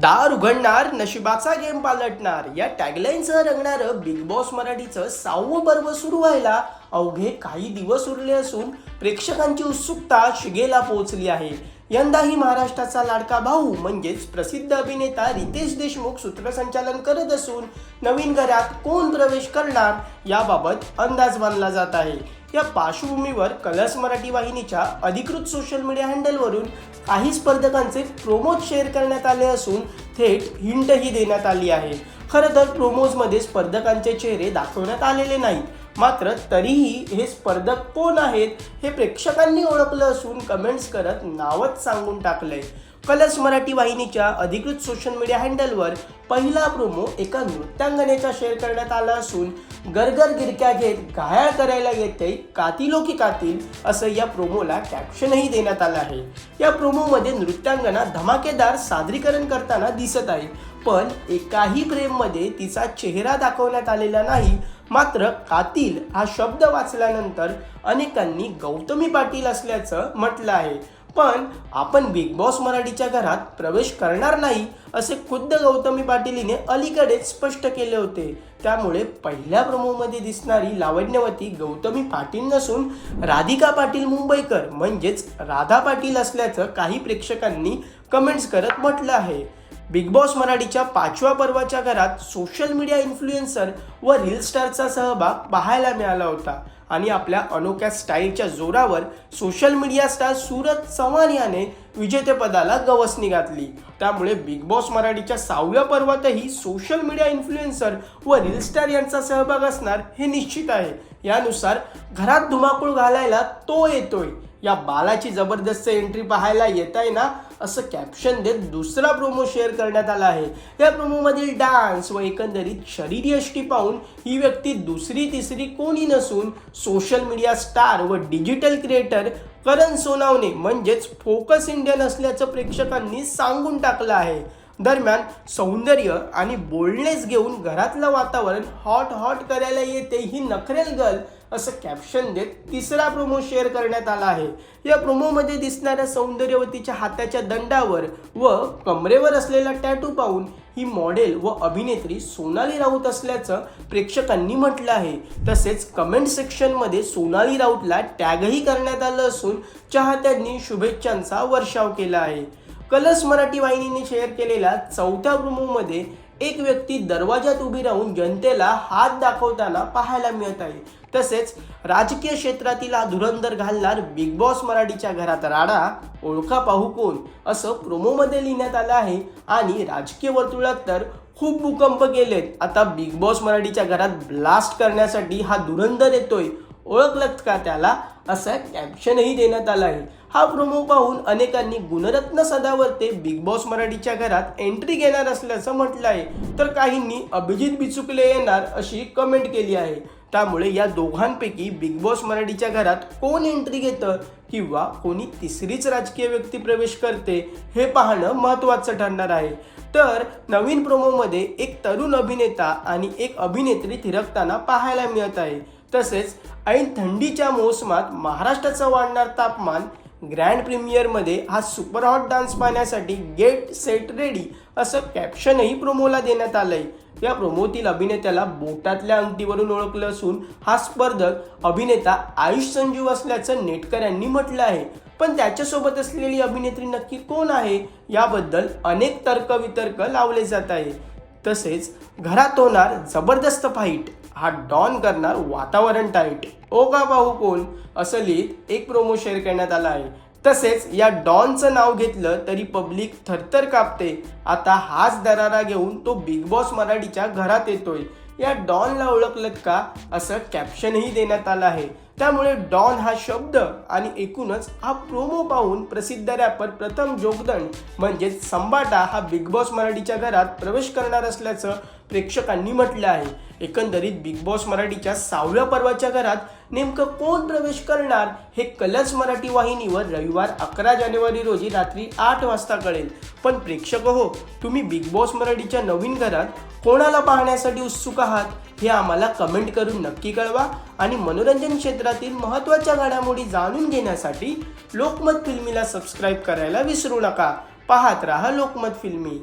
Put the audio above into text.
दार उघडणार नशिबाचा गेम पालटणार या टॅगलाईनसह रंगणारं बिग बॉस मराठीचं 6वं पर्व सुरू व्हायला अवघे काही दिवस उरले असून प्रेक्षकांची उत्सुकता शिगेला पोहोचली आहे. यंदाही महाराष्ट्राचा लाडका भाऊ म्हणजेच प्रसिद्ध अभिनेता रितेश देशमुख सूत्रसंचालन करत असून नवीन घरात कोण प्रवेश करणार याबाबत अंदाज बांधला जात आहे. या पार्श्वभूमीवर कलर्स मराठी वाहिनीच्या अधिकृत सोशल मीडिया हँडलवरून काही स्पर्धकांचे प्रोमोज शेअर करण्यात आले असून थेट हिंटही देण्यात आली आहे. खरं तर प्रोमोजमध्ये स्पर्धकांचे चेहरे दाखवण्यात आलेले नाहीत, मात्र तरीही हे स्पर्धक कोण आहेत हे प्रेक्षकांनी ओळखलं असून कमेंट्स करत नावच सांगून टाकलंय. कलर्स मराठी वाहिनीच्या अधिकृत सोशल मीडिया हँडलवर पहिला प्रोमो एका नृत्यांगनेचा शेअर करण्यात आला असून गरगर गिरक्या घेत घायाळ करायला येते कातिलो की कातील असं या प्रोमोला कॅप्शनही देण्यात आलं आहे. या प्रोमोमध्ये नृत्यांगना धमाकेदार सादरीकरण करताना दिसत आहे, पण एकाही फ्रेममध्ये तिचा चेहरा दाखवण्यात आलेला नाही. मात्र कातील हा शब्द वाचल्यानंतर अनेकांनी गौतमी पाटील असल्याचं म्हटलं आहे. पण आपण बिग बॉस मराठीच्या घरात प्रवेश करणार नाही असे खुद्द गौतमी पाटीलीने अलीकडेच स्पष्ट केले होते. त्यामुळे पहिल्या प्रोमोमध्ये दिसणारी लावण्यवती गौतमी पाटील नसून राधिका पाटील मुंबईकर म्हणजेच राधा पाटील असल्याचं काही प्रेक्षकांनी कमेंट्स करत म्हटलं आहे. बिग बॉस मराठीच्या 5व्या पर्वाच्या घरात सोशल मीडिया इन्फ्लुएन्सर व रील स्टारचा सहभाग पाहायला मिळाला होता आणि आपल्या अनोख्या स्टाईलच्या जोरावर social media star Suraj Chavan याने विजेतेपदाला गवसणी घातली. त्यामुळे बिग बॉस मराठीच्या 6व्या पर्वातही सोशल मीडिया इन्फ्लुएन्सर व रील स्टार यांचा सहभाग असणार हे निश्चित आहे. यानुसार घरात धुमाकूळ घालायला तो येतोय, या बालाची जबरदस्त एंट्री पाहायला येत आहे ना असं कॅप्शन देत दुसरा प्रोमो शेअर करण्यात आला आहे. या प्रोमोमधील डान्स व एकंदरीत शरीरयष्टी पाहून ही व्यक्ती दुसरी तिसरी कोणी नसून सोशल मीडिया स्टार व डिजिटल क्रिएटर करण सोनावणे म्हणजेच फोकस इंडियन असल्याचं प्रेक्षकांनी सांगून टाकलं आहे. दरम्यान सौंदर्य आणि बोल्डनेस घेऊन घरातलं वातावरण हॉट करायला येते ही नखरेल गर्ल असं कॅप्शन देत तिसरा प्रोमो शेअर करण्यात आला आहे. या प्रोमोमध्ये दिसणाऱ्या सौंदर्यवतीच्या हाताच्या दंडावर व कमरेवर असलेला टॅटू पाहून ही मॉडेल व अभिनेत्री सोनाली राऊत असल्याचं प्रेक्षकांनी म्हटलं आहे. तसेच कमेंट सेक्शनमध्ये सोनाली राऊतला टॅगही करण्यात आलं असून चाहत्यांनी शुभेच्छांचा वर्षाव केला आहे. कलर्स मराठी वाहिनीने शेअर केलेल्या 4थ्या प्रोमोमध्ये एक व्यक्ती दरवाजात उभी राहून जनतेला हात दाखवताना पाहायला मिळत आहे. तसेच राजकीय क्षेत्रातील धुरंधर घालणार बिग बॉस मराठीच्या घरात राडा, ओळखा पाहू कोण असं प्रोमोमध्ये लिहिण्यात आलं आहे. आणि राजकीय वर्तुळात तर खूप भूकंप गेलेत, आता बिग बॉस मराठीच्या घरात ब्लास्ट करण्यासाठी हा धुरंधर येतोय, ओळखलत का त्याला असं कॅप्शनही देण्यात आलं आहे. हा प्रोमो पाहून अनेकांनी गुणरत्न सदावर्ते बिग बॉस मराठीच्या घरात एंट्री घेणार असल्याचं म्हटलं आहे, तर काहींनी अभिजित बिचुकले येणार अशी कमेंट केली आहे. त्यामुळे या दोघांपैकी बिग बॉस मराठीच्या घरात कोण एंट्री घेतं किंवा कोणी तिसरीच राजकीय व्यक्ती प्रवेश करते हे पाहणं महत्त्वाचं ठरणार आहे. तर नवीन प्रोमोमध्ये एक तरुण अभिनेता आणि एक अभिनेत्री थिरकताना पाहायला मिळत आहे. तसेच ऐन थंडीच्या मोसमात महाराष्ट्राचं वाढणार तापमान, ग्रँड प्रीमियरमध्ये हा सुपर हॉट डान्स पाहण्यासाठी गेट सेट रेडी असं कॅप्शनही प्रोमोला देण्यात आलंय. या प्रोमोतील अभिनेत्याला बोटातल्या अंगठीवरून ओळखलं असून हा स्पर्धक अभिनेता आयुष संजीव असल्याचं नेटकऱ्यांनी म्हटलं आहे. पण त्याच्यासोबत असलेली अभिनेत्री नक्की कोण आहे याबद्दल अनेक तर्कवितर्क लावले जात आहे. तसेच घरात होणार जबरदस्त फाईट, हा डॉन करणार वातावरण टाईट, ओघा पाहू कोण असं लिहित एक प्रोमो शेअर करण्यात आला आहे. तसेच या डॉनचं नाव घेतलं तरी पब्लिक थरथर कापते, आता हाच दरारा घेऊन तो बिग बॉस मराठीच्या घरात येतोय, या डॉनला ओळखलत का असं कॅप्शनही देण्यात आलं आहे. त्यामुळे डॉन हा शब्द आणि एकूणच हा प्रोमो पाहून प्रसिद्ध रॅपर प्रथम जोगदंड म्हणजेच संबाटा हा बिग बॉस मराठीच्या घरात प्रवेश करणार असल्याचं प्रेक्षकांनी म्हटलं आहे. एकंदरीत बिग बॉस मराठीच्या 6व्या पर्वाच्या घरात नेमकं कोण प्रवेश करणार हे कलर्स मराठी वाहिनीवर रविवार 11 जानेवारी रोजी रात्री 8 वाजता कळेल. पण प्रेक्षक हो, तुम्ही बिग बॉस मराठीच्या नवीन घरात कोणाला पाहण्यासाठी उत्सुक आहात हे आम्हाला कमेंट करून नक्की कळवा. आणि मनोरंजन क्षेत्रातील महत्त्वाच्या घडामोडी जाणून घेण्यासाठी लोकमत फिल्मीला सबस्क्राईब करायला विसरू नका. पाहत रहा लोकमत फिल्मी.